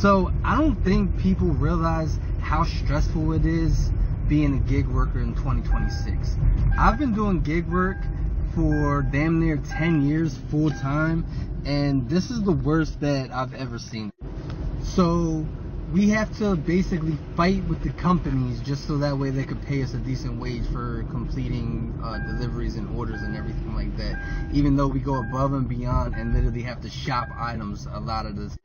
So I don't think people realize how stressful it is being a gig worker in 2026. I've been doing gig work for damn near 10 years full time, and this is the worst that I've ever seen. So we have to basically fight with the companies just so that way they could pay us a decent wage for completing deliveries and orders and everything like that, even though we go above and beyond and literally have to shop items a lot of this.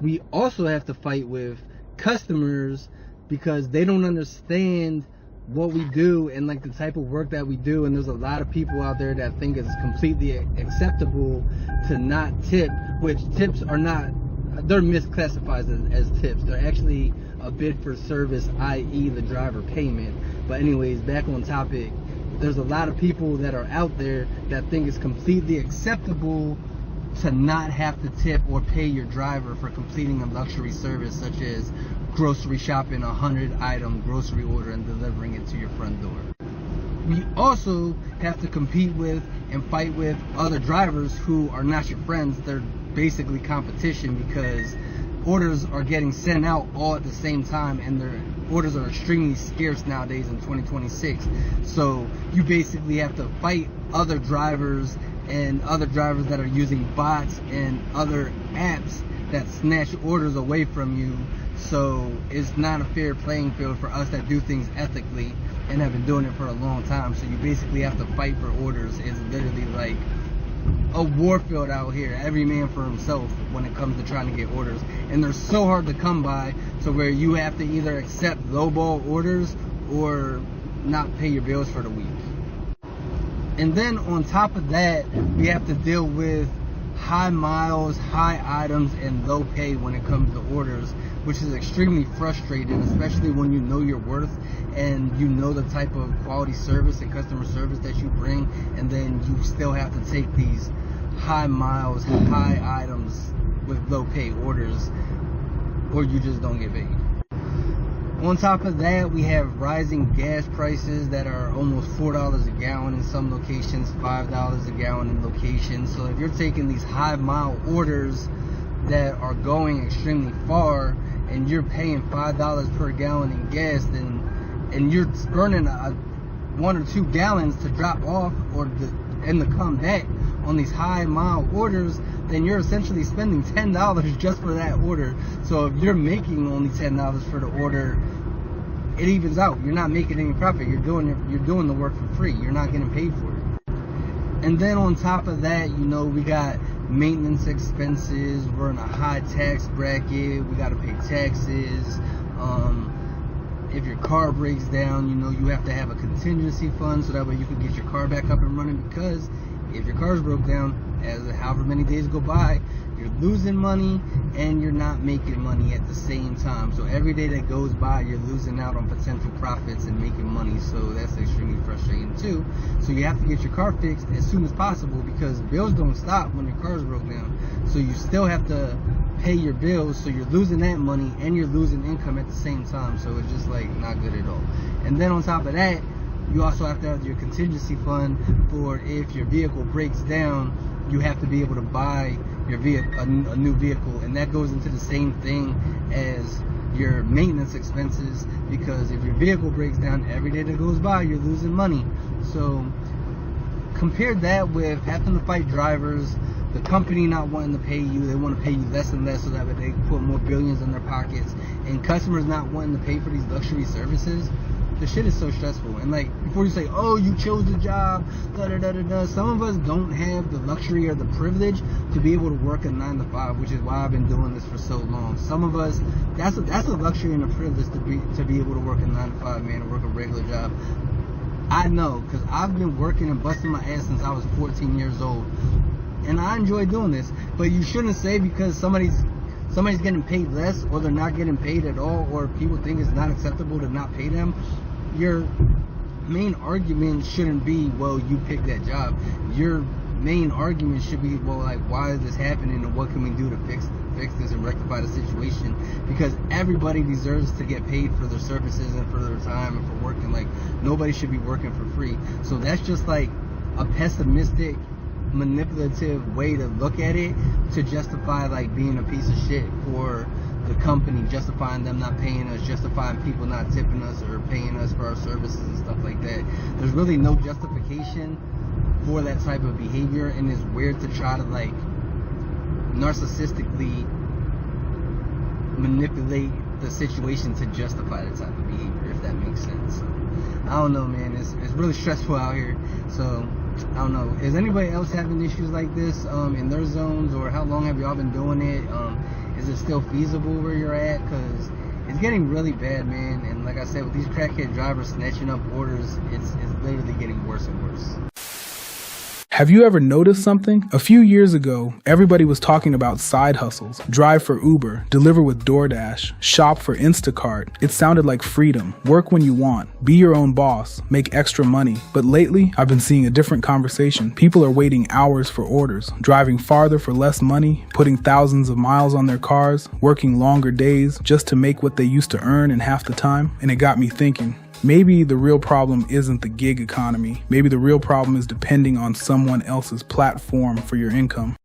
We also have to fight with customers because they don't understand what we do and like the type of work that we do, and there's a lot of people out there that think it's completely acceptable to not tip, which tips are not, they're misclassified as tips. They're actually a bid for service, i.e. the driver payment. But anyways, back on topic, there's a lot of people that are out there that think it's completely acceptable to not have to tip or pay your driver for completing a luxury service such as grocery shopping a 100-item grocery order and delivering it to your front door. We also have to compete with and fight with other drivers who are not your friends. They're basically competition because orders are getting sent out all at the same time, and their orders are extremely scarce nowadays in 2026. So you basically have to fight other drivers and other drivers that are using bots and other apps that snatch orders away from you. So it's not a fair playing field for us that do things ethically and have been doing it for a long time. So you basically have to fight for orders. It's literally like a war field out here, every man for himself when it comes to trying to get orders. And they're so hard to come by to where you have to either accept lowball orders or not pay your bills for the week. And then on top of that, we have to deal with high miles, high items, and low pay when it comes to orders, which is extremely frustrating, especially when you know your worth and you know the type of quality service and customer service that you bring, and then you still have to take these high miles, high items with low pay orders, or you just don't get paid. On top of that, we have rising gas prices that are almost $4 a gallon in some locations, $5 a gallon in locations. So if you're taking these high mile orders that are going extremely far and you're paying $5 per gallon in gas, and you're burning 1 or 2 gallons to drop off and to come back on these high mile orders, then you're essentially spending $10 just for that order. So if you're making only $10 for the order, it evens out. You're not making any profit. You're doing the work for free. You're not getting paid for it. And then on top of that, we got maintenance expenses. We're in a high tax bracket. We got to pay taxes. If your car breaks down, you have to have a contingency fund so that way you can get your car back up and running, because if your car's broke down, as however many days go by, you're losing money and you're not making money at the same time. So every day that goes by, you're losing out on potential profits and making money. So that's extremely frustrating too. So you have to get your car fixed as soon as possible, because bills don't stop when your car's broke down. So you still have to pay your bills, so you're losing that money and you're losing income at the same time. So it's just like not good at all. And then on top of that, you also have to have your contingency fund for if your vehicle breaks down, you have to be able to buy your vehicle, a new vehicle, and that goes into the same thing as your maintenance expenses, because if your vehicle breaks down, every day that goes by, you're losing money. So compare that with having to fight drivers, the company not wanting to pay you, they want to pay you less and less so that they can put more billions in their pockets, and customers not wanting to pay for these luxury services. The shit is so stressful. And like, before you say, oh, you chose the job, some of us don't have the luxury or the privilege to be able to work a 9 to 5, which is why I've been doing this for so long. Some of us, that's a luxury and a privilege to be able to work a 9 to 5, man, to work a regular job. I know, because I've been working and busting my ass since I was 14 years old, and I enjoy doing this. But you shouldn't say because somebody's getting paid less, or they're not getting paid at all, or people think it's not acceptable to not pay them, your main argument shouldn't be, well, you picked that job. Your main argument should be, well, like, why is this happening, and what can we do to fix this and rectify the situation? Because everybody deserves to get paid for their services and for their time and for working. Like, nobody should be working for free. So that's just like a pessimistic, manipulative way to look at it, to justify like being a piece of shit for the company, justifying them not paying us, justifying people not tipping us or paying us for our services and stuff like that. There's really no justification for that type of behavior, and it's weird to try to like narcissistically manipulate the situation to justify that type of behavior, if that makes sense. So, I don't know, man. It's really stressful out here. So I don't know. Is anybody else having issues like this in their zones, or how long have y'all been doing it? Is it still feasible where you're at? Because it's getting really bad, man. And like I said, with these crackhead drivers snatching up orders, it's literally getting worse and worse. Have you ever noticed something? A few years ago, everybody was talking about side hustles. Drive for Uber, deliver with DoorDash, shop for Instacart. It sounded like freedom. Work when you want. Be your own boss. Make extra money. But lately, I've been seeing a different conversation. People are waiting hours for orders, driving farther for less money, putting thousands of miles on their cars, working longer days just to make what they used to earn in half the time. And it got me thinking. Maybe the real problem isn't the gig economy. Maybe the real problem is depending on someone else's platform for your income.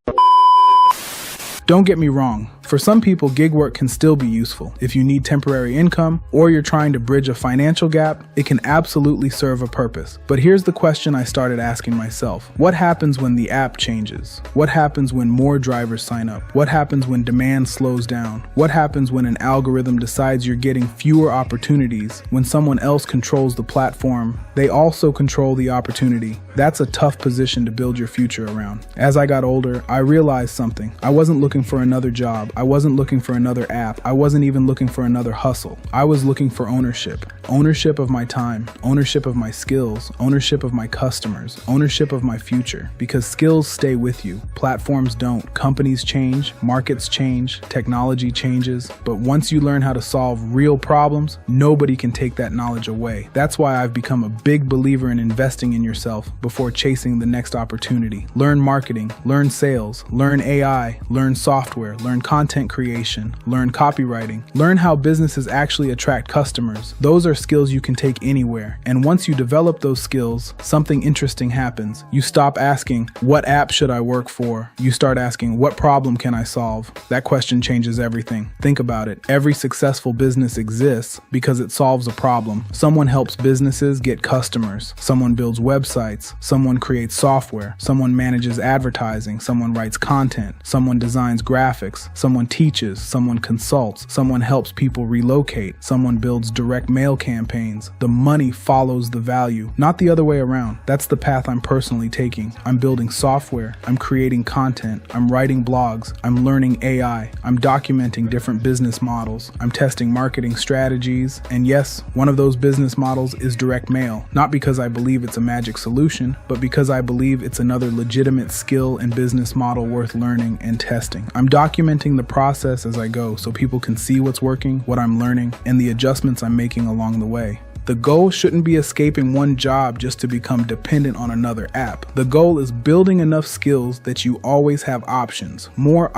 Don't get me wrong. For some people, gig work can still be useful. If you need temporary income or you're trying to bridge a financial gap, it can absolutely serve a purpose. But here's the question I started asking myself. What happens when the app changes? What happens when more drivers sign up? What happens when demand slows down? What happens when an algorithm decides you're getting fewer opportunities? When someone else controls the platform, they also control the opportunity. That's a tough position to build your future around. As I got older, I realized something. I wasn't looking for another job. I wasn't looking for another app. I wasn't even looking for another hustle. I was looking for ownership. Ownership of my time, ownership of my skills, ownership of my customers, ownership of my future. Because skills stay with you. Platforms don't. Companies change, markets change, technology changes. But once you learn how to solve real problems, nobody can take that knowledge away. That's why I've become a big believer in investing in yourself before chasing the next opportunity. Learn marketing, learn sales, learn AI, learn software, learn content creation, learn copywriting, learn how businesses actually attract customers. Those are skills you can take anywhere. And once you develop those skills, something interesting happens. You stop asking, what app should I work for? You start asking, what problem can I solve? That question changes everything. Think about it. Every successful business exists because it solves a problem. Someone helps businesses get customers. Someone builds websites. Someone creates software. Someone manages advertising. Someone writes content. Someone designs graphics. Someone teaches, someone consults, someone helps people relocate, someone builds direct mail campaigns. The money follows the value, not the other way around. That's the path I'm personally taking. I'm building software, I'm creating content, I'm writing blogs, I'm learning AI, I'm documenting different business models, I'm testing marketing strategies, and yes, one of those business models is direct mail, not because I believe it's a magic solution, but because I believe it's another legitimate skill and business model worth learning and testing. I'm documenting the process as I go so people can see what's working, what I'm learning, and the adjustments I'm making along the way. The goal shouldn't be escaping one job just to become dependent on another app. The goal is building enough skills that you always have options, more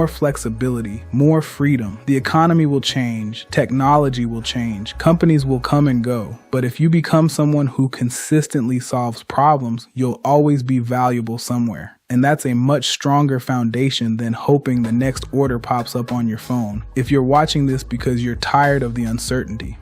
flexibility, more freedom. The economy will change, technology will change, companies will come and go. But if you become someone who consistently solves problems, you'll always be valuable somewhere. And that's a much stronger foundation than hoping the next order pops up on your phone. If you're watching this because you're tired of the uncertainty,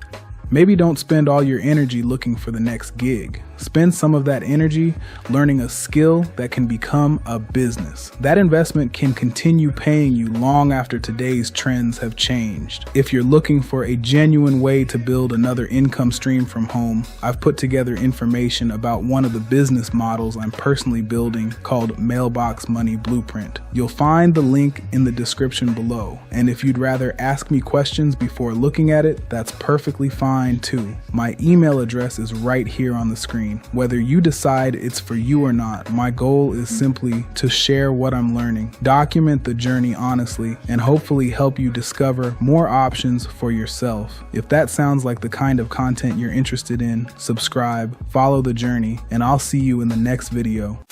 maybe don't spend all your energy looking for the next gig. Spend some of that energy learning a skill that can become a business. That investment can continue paying you long after today's trends have changed. If you're looking for a genuine way to build another income stream from home, I've put together information about one of the business models I'm personally building called Mailbox Money Blueprint. You'll find the link in the description below. And if you'd rather ask me questions before looking at it, that's perfectly fine too. My email address is right here on the screen. Whether you decide it's for you or not, my goal is simply to share what I'm learning, document the journey honestly, and hopefully help you discover more options for yourself. If that sounds like the kind of content you're interested in, subscribe, follow the journey, and I'll see you in the next video.